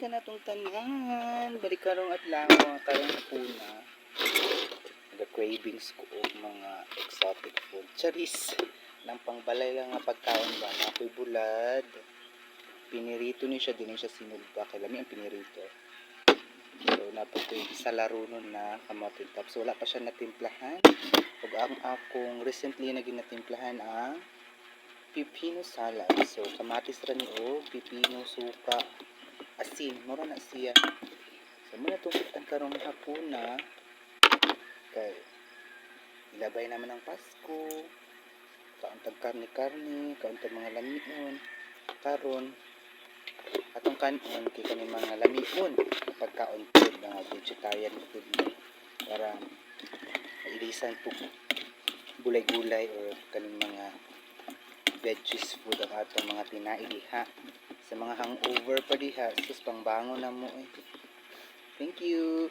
sa natong tanan. Balik karong adlaw karong hapuna. Nag-cravings ko og mga exotic food. Charis. Nang pangbalay lang nga pagkaon ba na ako'y bulad. Pinirito ni siya, din siya sinulba. Kaya lami ang pinirito. So, napoy sa laro nun na kamote tops. So, wala pa siya natimplahan. Ug ang akong recently naging natimplahan ang pipino salad. So, kamatis ra ni o, pipino, suka, asin. Mura na siya. So, muna tupitan karong hapuna. Kay, ilabay naman ang Pasko. Kauntag karni-karni, kauntag mga lamion. Karon, atong kanon kay kaning mga lamion pagkaon food mga vegetarian food para mailisan po gulay-gulay o kaning mga veggies food ang atong mga tinae diha sa mga hangover pa diha sus pangbangon na mo eh. Thank you.